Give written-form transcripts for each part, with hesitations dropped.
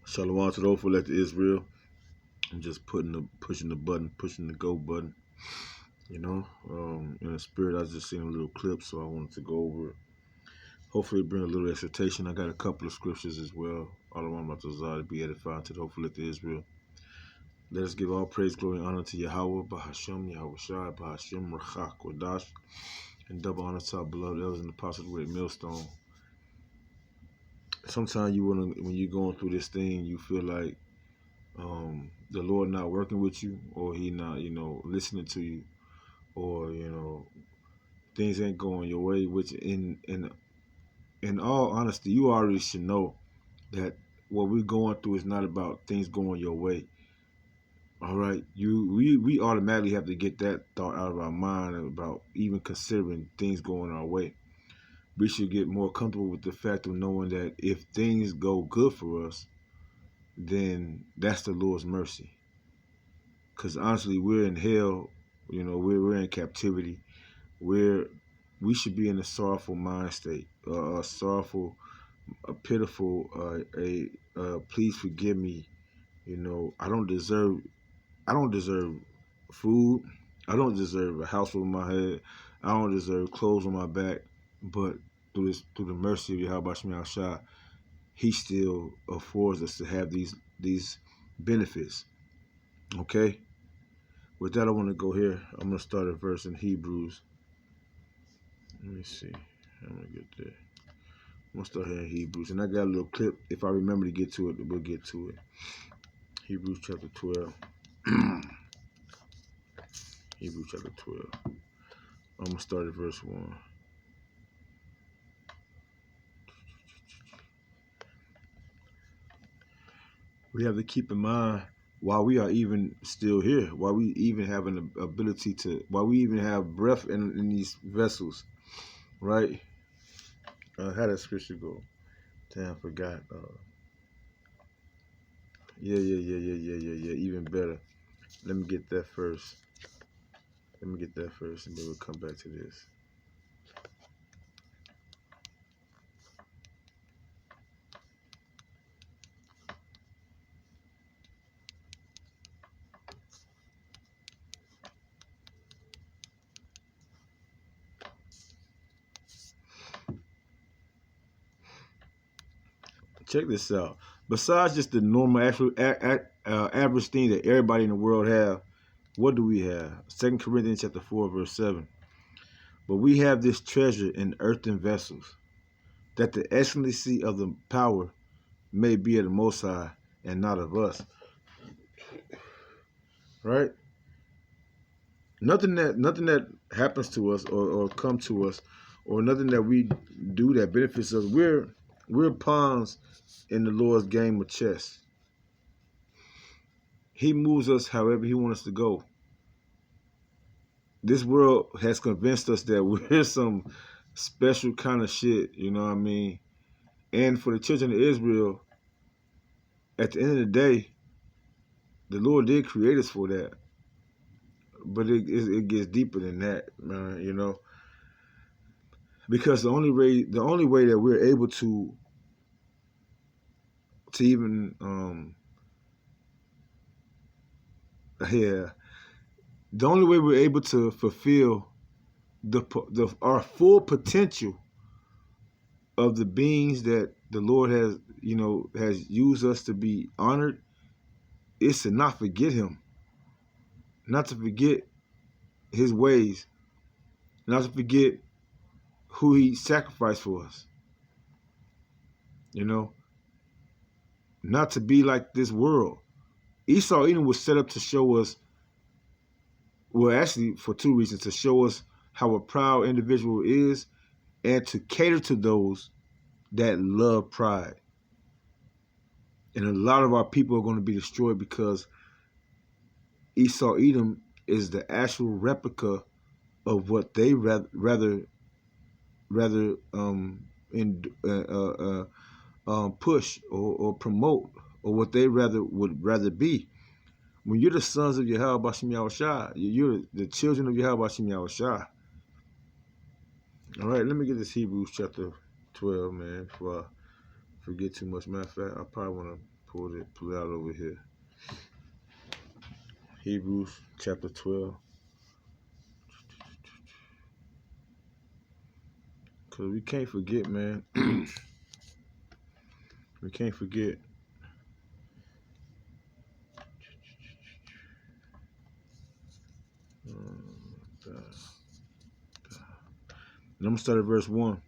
Shalom to those who elect Israel. I'm just pushing the go button. In the spirit, I just seen a little clip, so I wanted to go over it. Hopefully, bring a little exhortation. I got a couple of scriptures as well. All I want about to be edified to the hopeful elect Israel. Let us give all praise, glory, and honor to Yahawah, bahasham, Yahawashi, bahasham, rachak, kodash, and double honor to our beloved elders and apostles with a millstone. Sometimes when you're going through this thing, you feel like the Lord not working with you, or He not, listening to you, or things ain't going your way. Which in all honesty, you already should know that what we're going through is not about things going your way. All right, we automatically have to get that thought out of our mind about even considering things going our way. We should get more comfortable with the fact of knowing that if things go good for us, then that's the Lord's mercy. Because honestly, we're in hell. We're in captivity. We should be in a sorrowful mind state, a sorrowful, a pitiful, please forgive me. I don't deserve food. I don't deserve a house over my head. I don't deserve clothes on my back. But through the mercy of Yahawashi, He still affords us to have these benefits. Okay. With that, I want to go here. I'm going to start a verse in Hebrews. Let me see. I'm going to get there. I'm going to start here in Hebrews. And I got a little clip. If I remember to get to it, we'll get to it. Hebrews chapter 12. Hebrews chapter 12. I'm going to start at verse 1. We have to keep in mind, while we are even still here, while we even have an ability to, while we even have breath in these vessels, right? How does scripture go? Damn, I forgot. Yeah. Even better. Let me get that first. And then we'll come back to this. Check this out. Besides just the normal average thing that everybody in the world have, what do we have? 2 Corinthians chapter 4, verse 7. But we have this treasure in earthen vessels, that the excellency of the power may be of the Most High and not of us. Right? Nothing that happens to us or come to us, or nothing that we do that benefits us. We're pawns in the Lord's game of chess. He moves us however He wants us to go. This world has convinced us that we're some special kind of shit, you know what I mean? And for the children of Israel, at the end of the day, the Lord did create us for that. But it gets deeper than that, because the only way that we're able to even the only way we're able to fulfill our full potential of the beings that the Lord has used us to be honored is to not forget Him, not to forget His ways, not to forget who He sacrificed for us. Not to be like this world. Esau Edom was set up to show us, well, actually for two reasons: to show us how a proud individual is, and to cater to those that love pride. And a lot of our people are going to be destroyed because Esau Edom is the actual replica of what they rather push or promote, or what they would rather be. When you're the sons of Yahawashi, you're the children of Yahawashi. All right, let me get this Hebrews chapter 12, man, before I forget too much. Matter of fact, I probably want to pull it out over here. Hebrews chapter 12. Because we can't forget, man. We can't forget. And I'm going to start at verse 1.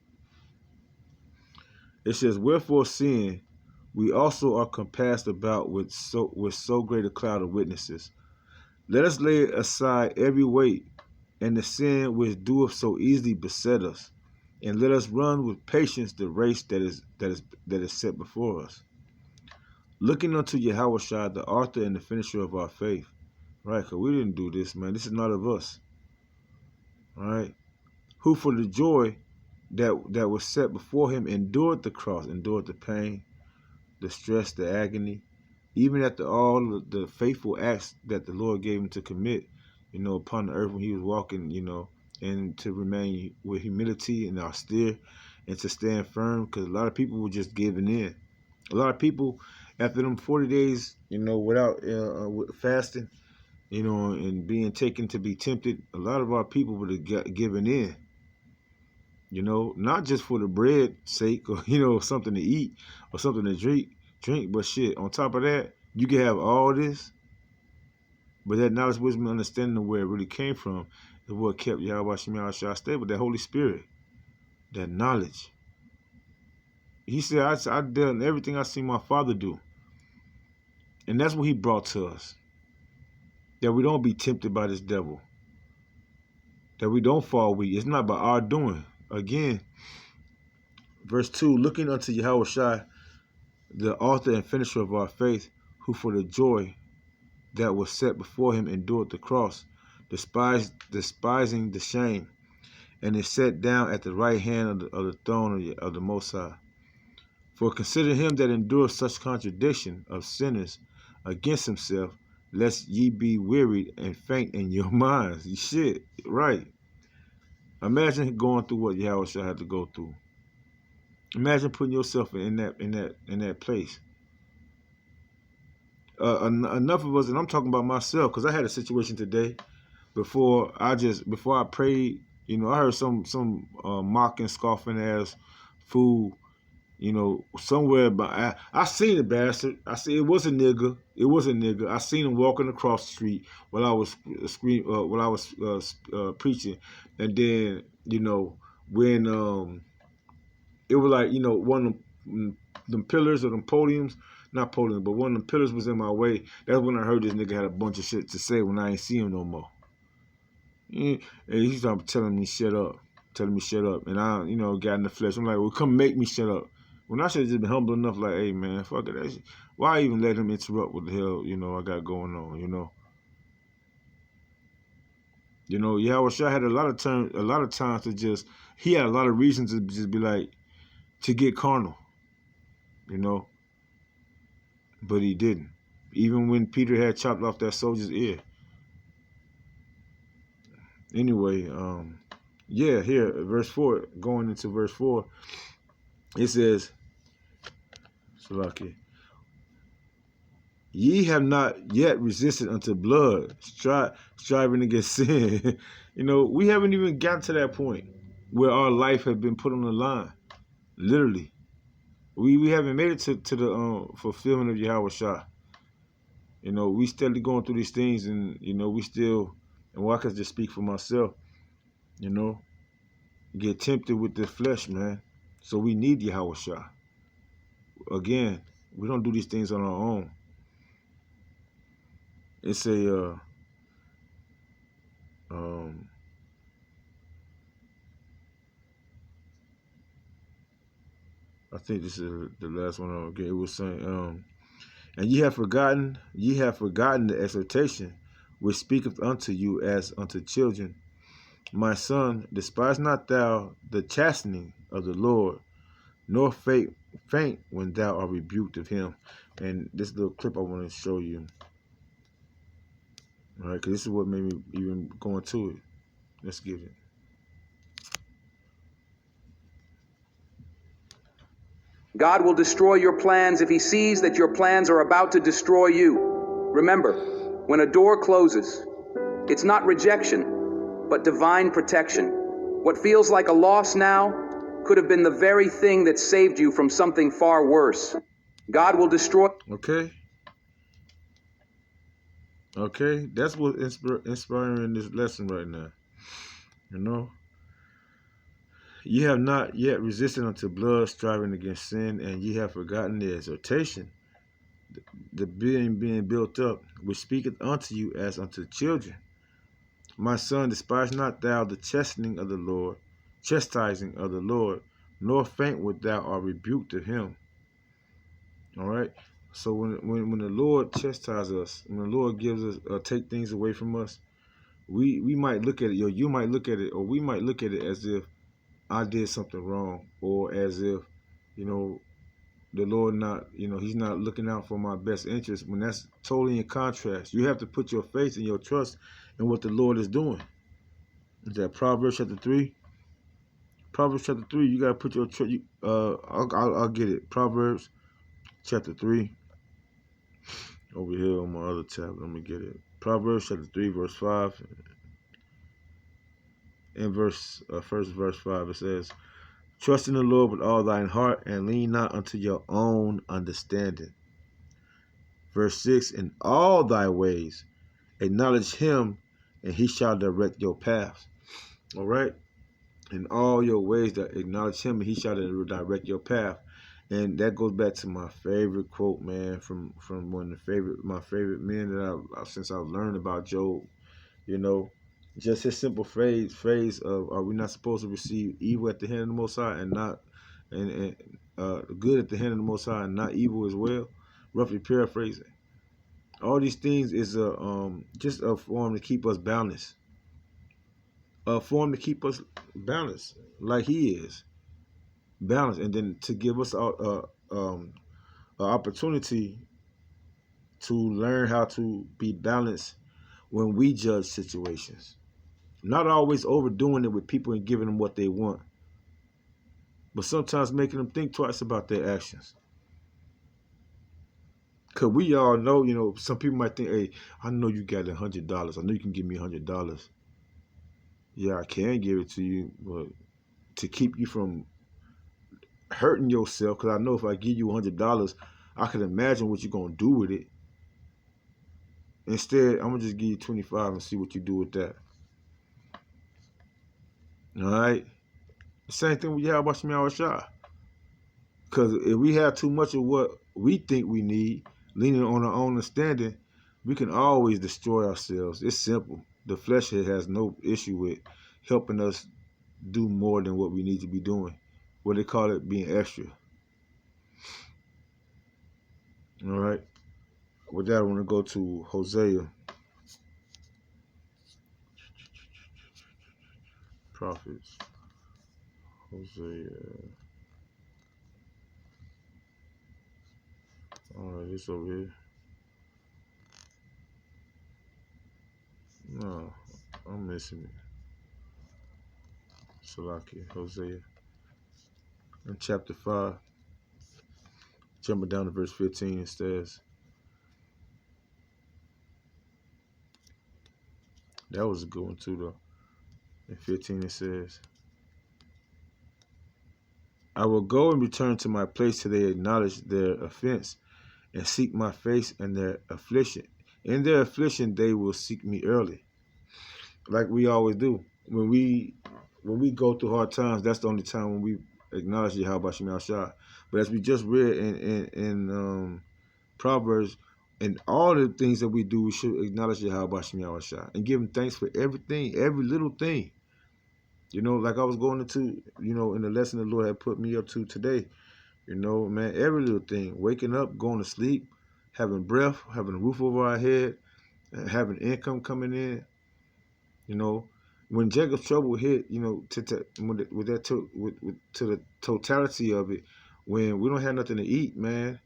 It says, wherefore seeing we also are compassed about with so great a cloud of witnesses, let us lay aside every weight and the sin which doeth so easily beset us, and let us run with patience the race that is set before us, looking unto Yahawashi, the author and the finisher of our faith. Right, because we didn't do this, man. This is not of us. All right, who for the joy that was set before him endured the cross, endured the pain, the stress, the agony, even after all the faithful acts that the Lord gave him to commit, upon the earth when he was walking, and to remain with humility and austere and to stand firm, because a lot of people were just giving in. A lot of people, after them 40 days, without fasting, and being taken to be tempted, a lot of our people would have given in. Not just for the bread sake or, something to eat or something to drink, but shit, on top of that, you can have all this, but that knowledge, wisdom, and understanding of where it really came from is what kept Yahawashi stable, that Holy Spirit, that knowledge. He said, I done everything I seen my Father do. And that's what he brought to us. That we don't be tempted by this devil. That we don't fall weak. It's not by our doing. Again, verse 2, looking unto Yahawashi, the author and finisher of our faith, who for the joy that was set before him endured the cross, despising the shame, and is set down at the right hand of the throne of the Most High. For consider him that endures such contradiction of sinners against himself, lest ye be wearied and faint in your minds. Shit, right. Imagine going through what Yahawashi had to go through. Imagine putting yourself in that place. Enough of us, and I'm talking about myself, because I had a situation today before I prayed. I heard some mocking, scoffing ass fool, somewhere. But I seen the bastard. I see it was a nigga. It was a nigga. I seen him walking across the street while I was preaching, and then when it was like one of them pillars or them podiums. Not podiums, but one of them pillars was in my way. That's when I heard this nigga had a bunch of shit to say when I ain't see him no more. And he's telling me shut up. And I, got in the flesh. I'm like, well, come make me shut up. When I should have just been humble enough, like, hey, man, fuck it. That shit. Why even let him interrupt what the hell, I got going on, Yahawashi had a lot of times to just, he had a lot of reasons to just be like, to get carnal, but he didn't. Even when Peter had chopped off that soldier's ear. Anyway, yeah, here, verse 4, going into verse 4, it says, Salaki, ye have not yet resisted unto blood, striving against sin. We haven't even gotten to that point where our life has been put on the line. Literally. We haven't made it to the fulfillment of Yahawashi. We steadily going through these things, and we still, and I can just speak for myself, get tempted with the flesh, man. So we need Yahawashi. Again, we don't do these things on our own. It's a I think this is the last one I'll get. It was saying, and ye have forgotten the exhortation which speaketh unto you as unto children. My son, despise not thou the chastening of the Lord, nor faint when thou art rebuked of him. And this little clip I want to show you. All right, because this is what made me even go into it. Let's get it. God will destroy your plans if he sees that your plans are about to destroy you. Remember, when a door closes, it's not rejection, but divine protection. What feels like a loss now could have been the very thing that saved you from something far worse. God will destroy. Okay. Okay. That's what inspiring this lesson right now. You know, ye have not yet resisted unto blood, striving against sin, and ye have forgotten the exhortation, the being built up, which speaketh unto you as unto children. My son, despise not thou the chastising of the Lord, nor faint when thou art rebuked of him. All right. So when the Lord chastises us, when the Lord gives us take things away from us, we might look at it, or you might look at it, or we might look at it as if I did something wrong, or as if, you know, the Lord not, he's not looking out for my best interest, when that's totally in contrast. You have to put your faith and your trust in what the Lord is doing. Is that Proverbs chapter 3? Proverbs chapter 3, you got to put your trust, I'll get it. Proverbs chapter 3, over here on my other tab, let me get it. Proverbs chapter 3, verse 5, in first verse 5, it says, trust in the Lord with all thine heart, and lean not unto your own understanding. Verse 6, in all thy ways acknowledge him, and he shall direct your paths. All right? In all your ways that acknowledge him, and he shall direct your path. And that goes back to my favorite quote, man, from one of my favorite men that since I've learned about Job. Just his simple phrase of, are we not supposed to receive evil at the hand of the Most High, and not and good at the hand of the Most High, and not evil as well? Roughly paraphrasing. All these things is just a form to keep us balanced. A form to keep us balanced, like he is balanced, and then to give us an opportunity to learn how to be balanced when we judge situations. Not always overdoing it with people and giving them what they want, but sometimes making them think twice about their actions. Because we all know, some people might think, hey, I know you got $100. I know you can give me $100. Yeah, I can give it to you, but to keep you from hurting yourself, because I know if I give you $100, I can imagine what you're going to do with it. Instead, I'm going to just give you 25 and see what you do with that. All right? The same thing with Yahawashi. Because if we have too much of what we think we need, leaning on our own understanding, we can always destroy ourselves. It's simple. The flesh has no issue with helping us do more than what we need to be doing. What they call it, being extra. All right? With that, I want to go to Hosea. Prophets. Hosea. All right, it's over here. No, I'm missing it. Salaki, Hosea. In chapter 5, jumping down to verse 15, it says, that was a good one too, though. In 15, it says, I will go and return to my place till they acknowledge their offense and seek my face in their affliction. In their affliction, they will seek me early. Like we always do. When we go through hard times, that's the only time when we acknowledge Yahawashi. But as we just read in Proverbs, and all the things that we do, we should acknowledge Yahawashi and give him thanks for everything, every little thing. Like I was going into, in the lesson the Lord had put me up to today, man, every little thing, waking up, going to sleep, having breath, having a roof over our head, having income coming in, when Jacob's trouble hit, to the totality of it, when we don't have nothing to eat, man,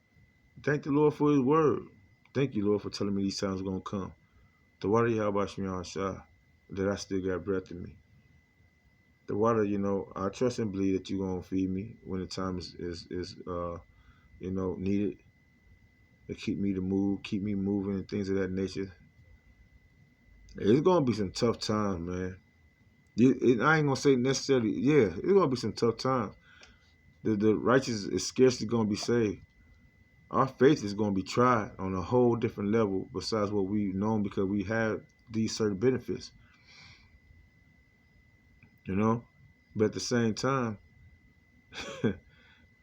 thank the Lord for his word. Thank you, Lord, for telling me these times are going to come. The water Yahawashi that I still got breath in me. The water, I trust and believe that you're gonna feed me when the time is needed to keep me to move, keep me moving, and things of that nature. It's gonna be some tough times, man. I ain't gonna say necessarily, yeah, it's gonna be some tough times. The righteous is scarcely gonna be saved. Our faith is gonna be tried on a whole different level besides what we've known because we have these certain benefits, you know. But at the same time,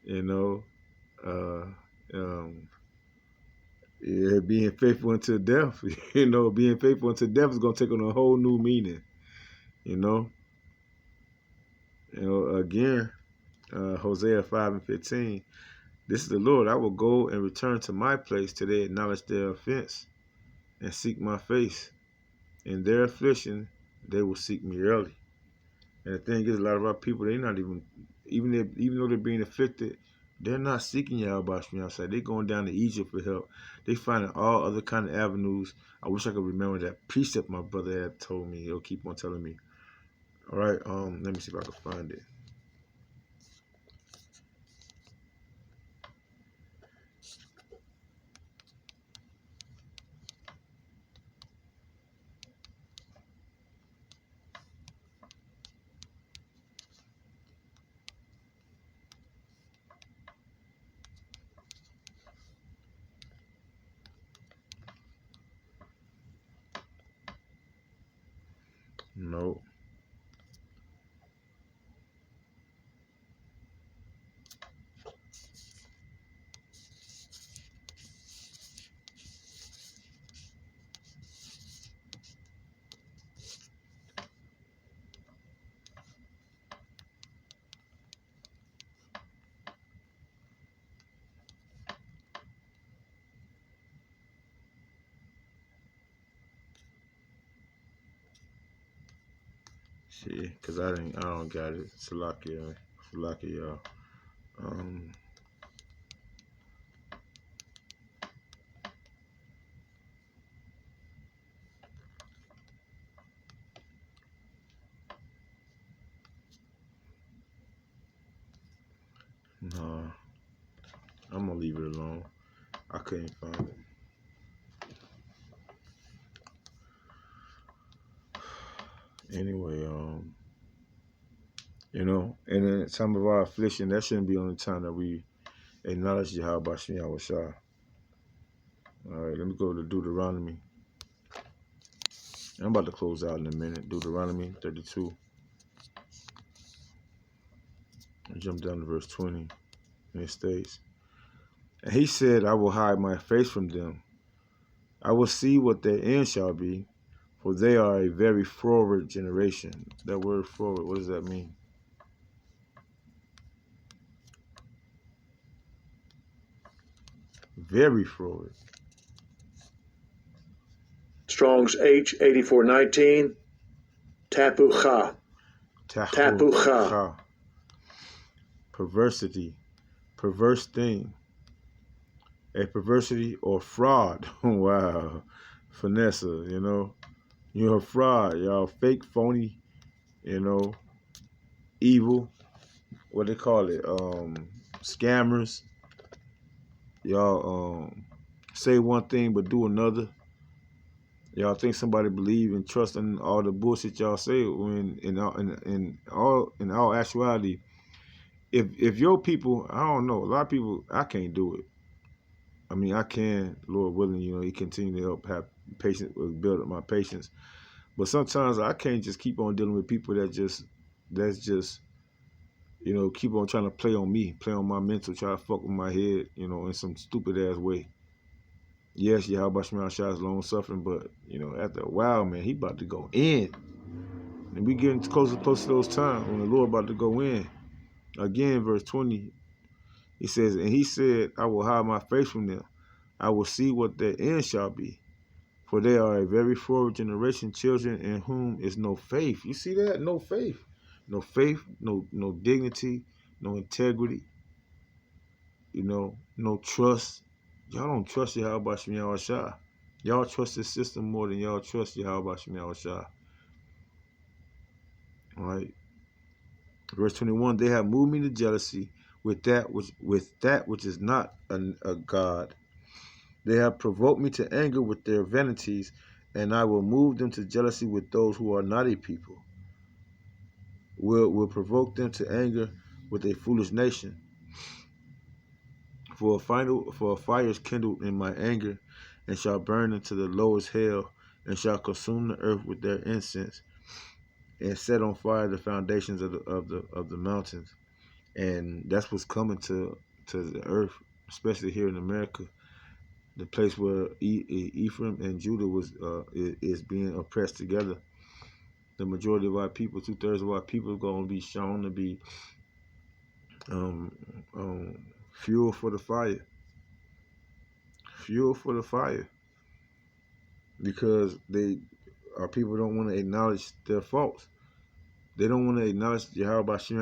you know, uh, um, yeah, being faithful until death, being faithful until death is gonna take on a whole new meaning, you know. Again, Hosea 5:15. This is the Lord. I will go and return to my place till they acknowledge their offense and seek my face. In their affliction, they will seek me early. And the thing is, a lot of our people, they're not even though they're being afflicted, they're not seeking Yahawashi outside. They're going down to Egypt for help. They finding all other kind of avenues. I wish I could remember that precept my brother had told me. He'll keep on telling me. All right, let me see if I can find it. No. See, cause I don't got it. Salakia, y'all. Um, nah, I'm gonna leave it alone. I couldn't find it. Anyway, and in some of our affliction, that shouldn't be on the time that we acknowledge Yahawashi. All right, let me go to Deuteronomy. I'm about to close out in a minute. Deuteronomy 32. I jump down to verse 20, and it states, "And he said, I will hide my face from them. I will see what their end shall be, for they are a very forward generation." That word forward, what does that mean? Very forward. Strong's H8419, Tapucha. Tapucha. Perversity. Perverse thing. A perversity or fraud. Wow. Finesse, You're a fraud. Y'all fake, phony, evil. What they call it? Scammers. Y'all say one thing but do another. Y'all think somebody believe and trust in all the bullshit y'all say when in all actuality, if your people, I don't know, a lot of people, I can't do it. I mean, I can, Lord willing, He continue to help have patience, build up my patience. But sometimes I can't just keep on dealing with people that's just keep on trying to play on me, play on my mental, try to fuck with my head, in some stupid ass way. Yes, Yahawashi is long suffering, but after a while, man, he about to go in. And we getting closer to those times when the Lord about to go in. Again, verse 20, he says, "And he said, I will hide my face from them. I will see what their end shall be. For they are a very forward generation, children in whom is no faith." You see that? No faith. No faith, no dignity, no integrity, no trust. Y'all don't trust Yahawashi. Y'all trust the system more than y'all trust Yahawashi. All right? Verse 21, they have moved me to jealousy with that which is not a God. They have provoked me to anger with their vanities, and I will move them to jealousy with those who are not a people. Will provoke them to anger with a foolish nation. For a fire is kindled in my anger, and shall burn into the lowest hell, and shall consume the earth with their incense, and set on fire the foundations of the mountains. And that's what's coming to the earth, especially here in America, the place where Ephraim and Judah is being oppressed together. The majority of our people, 2/3 of our people, are going to be shown to be um, fuel for the fire. Fuel for the fire, because our people don't want to acknowledge their faults. They don't want to acknowledge Yahawashi,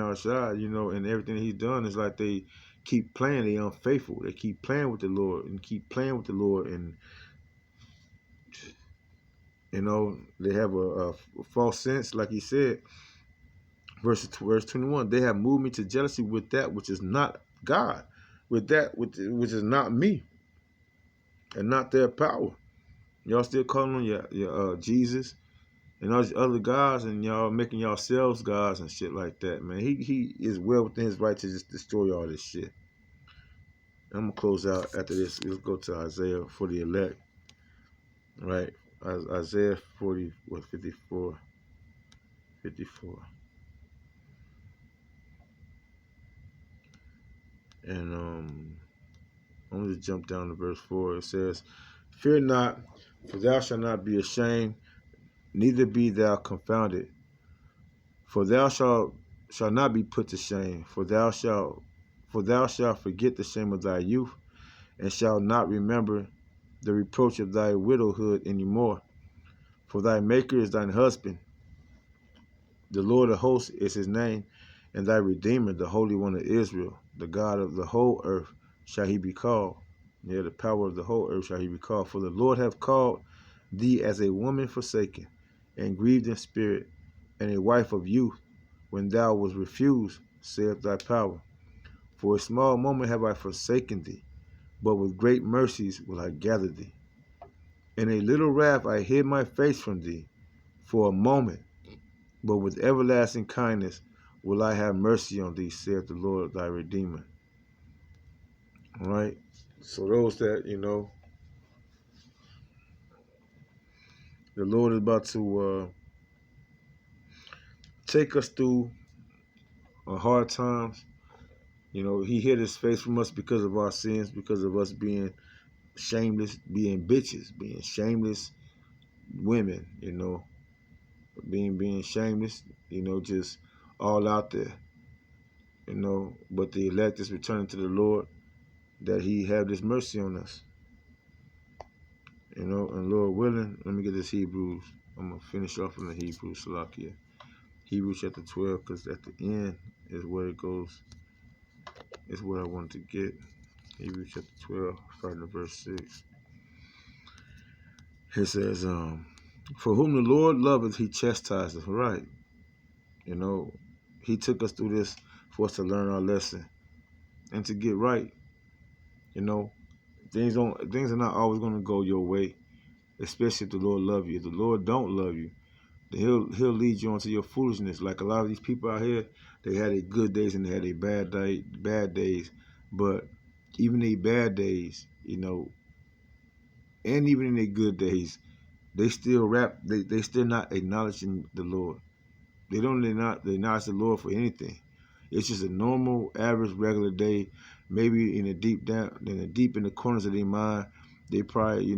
and everything he's done. Is like they keep playing. They unfaithful. They keep playing with the Lord and keep playing with the Lord, and they have a false sense, like he said. Verse 21. They have moved me to jealousy with that which is not God, with that which is not me, and not their power. Y'all still calling on your Jesus and all these other gods, and y'all making yourselves gods and shit like that, man. He is well within his right to just destroy all this shit. I'm gonna close out after this. Let's go to Isaiah for the elect, right? Isaiah 40, 54. And I'm gonna just jump down to verse 4. It says, "Fear not, for thou shalt not be ashamed, neither be thou confounded. For thou shalt not be put to shame, for thou shalt forget the shame of thy youth, and shalt not remember the reproach of thy widowhood any more. For thy Maker is thine husband, the Lord of hosts is his name, and thy Redeemer, the Holy One of Israel, the God of the whole earth shall he be called. Yeah, the power of the whole earth shall he be called. For the Lord hath called thee as a woman forsaken, and grieved in spirit, and a wife of youth, when thou was refused, saith thy power. For a small moment have I forsaken thee, but with great mercies will I gather thee. In a little wrath I hid my face from thee for a moment, but with everlasting kindness will I have mercy on thee, saith the Lord thy Redeemer." All right? So those that, the Lord is about to take us through hard times. He hid his face from us because of our sins, because of us being shameless, being bitches, being shameless women, being shameless, just all out there, but the elect is returning to the Lord, that he have this mercy on us, and Lord willing, let me get this Hebrews. I'm going to finish off in the Hebrews, Salakia. Hebrews chapter 12, because at the end is where it goes, is what I wanted to get. Hebrews chapter 12, starting at verse 6. It says, "For whom the Lord loveth, he chastiseth." Right. He took us through this for us to learn our lesson and to get right. Things are not always going to go your way, especially if the Lord love you. If the Lord don't love you, then he'll lead you onto your foolishness. Like a lot of these people out here, they had their good days and they had their bad days. But even their bad days, and even in their good days, they still they still not acknowledging the Lord. They don't acknowledge the Lord for anything. It's just a normal, average, regular day. Maybe in the deep in the corners of their mind, they probably,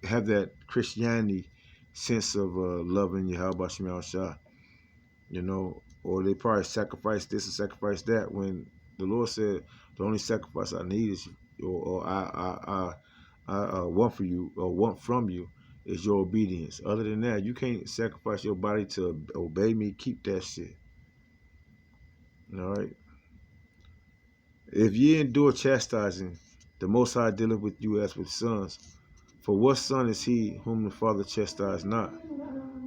have that Christianity sense of loving Yahawashi, or they probably sacrifice this and sacrifice that, when the Lord said the only sacrifice I need is, or I want for you, or want from you, is your obedience. Other than that, you can't sacrifice your body to obey me. Keep that shit. All right. If ye endure chastising, the Most High dealeth with you as with sons. For what son is he whom the Father chastised not?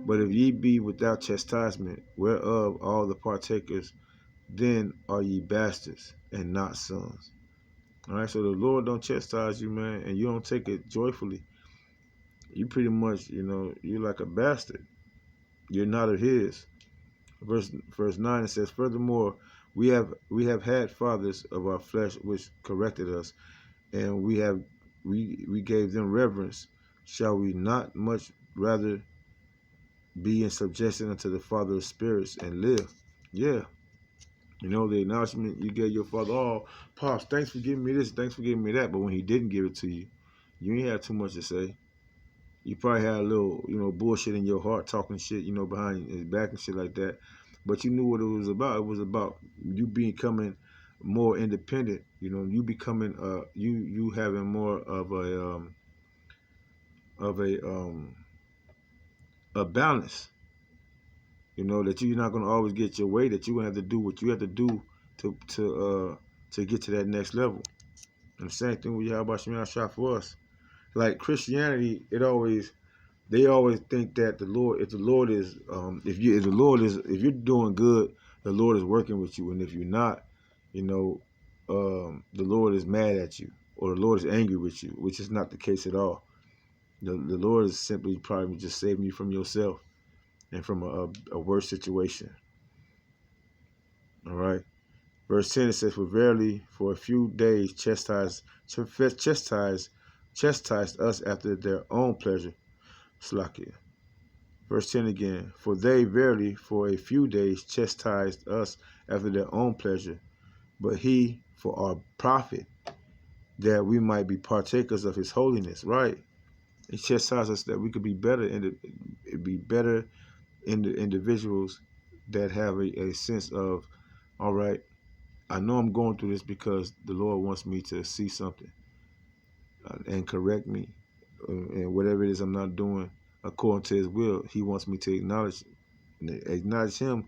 But if ye be without chastisement, whereof all the partakers then are ye bastards and not sons. All right, so the Lord don't chastise you, man, and you don't take it joyfully. You pretty much, you're like a bastard. You're not of His. Verse 9, it says, furthermore, we have had fathers of our flesh which corrected us, and we gave them reverence. Shall we not much rather be in subjection unto the Father of spirits and live? Yeah. The acknowledgement you gave your father, oh, Pops, thanks for giving me this, thanks for giving me that. But when he didn't give it to you, you ain't had too much to say. You probably had a little, bullshit in your heart, talking shit, behind his back and shit like that. But you knew what it was about. It was about you becoming more independent. You becoming, you having more of a balance. That you're not gonna always get your way. That you're gonna have to do what you have to do to get to that next level. And the same thing with Yahawashi shot for us. Like Christianity, they always think that the Lord, if you're doing good, the Lord is working with you, and if you're not, the Lord is mad at you, or the Lord is angry with you, which is not the case at all. The Lord is simply probably just saving you from yourself and from a worse situation. All right. Verse 10, it says, for verily, for a few days chastised us after their own pleasure. Slakia. Verse 10 again, for they verily for a few days chastised us after their own pleasure, but he for our profit, that we might be partakers of his holiness. Right? He chastised us that we could be better in the individuals that have a sense of, all right, I know I'm going through this because the Lord wants me to see something and correct me, and whatever it is I'm not doing according to His will, He wants me to acknowledge Him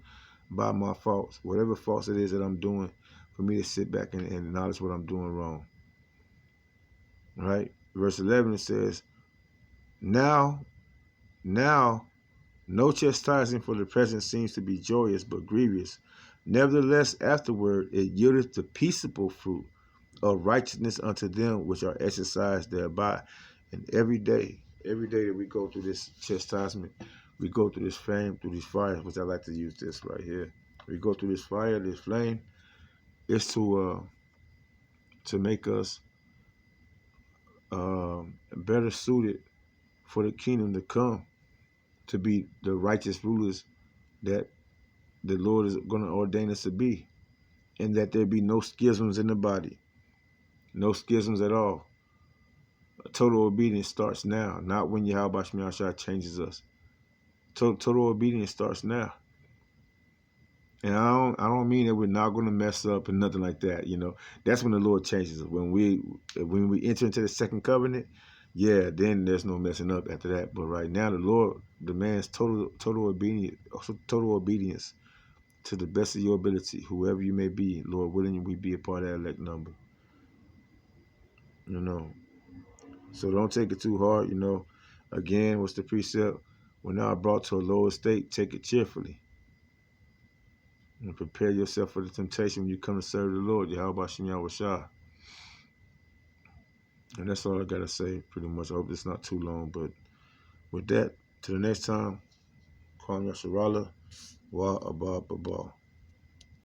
by my faults, whatever faults it is that I'm doing, for me to sit back and acknowledge what I'm doing wrong. All right, verse 11, it says, now, no chastising for the present seems to be joyous, but grievous. Nevertheless, afterward it yieldeth the peaceable fruit of righteousness unto them which are exercised thereby. And every day that we go through this chastisement, we go through this flame, through these fires, which I like to use this right here. We go through this fire, this flame, it's to make us better suited for the kingdom to come, to be the righteous rulers that the Lord is going to ordain us to be, and that there be no schisms in the body, no schisms at all. Total obedience starts now, not when Yahawashi changes us. Total obedience starts now. And I don't mean that we're not going to mess up and nothing like that. That's when the Lord changes us. When we enter into the second covenant, yeah, then there's no messing up after that. But right now, the Lord demands total obedience to the best of your ability, whoever you may be. Lord willing, we be a part of that elect number. So don't take it too hard. Again, what's the precept? When thou art brought to a lower state, take it cheerfully. And prepare yourself for the temptation when you come to serve the Lord, Yahawashi. And that's all I got to say, pretty much. I hope it's not too long. But with that, to the next time, Kwame Yasharala, Wa Abba Baba.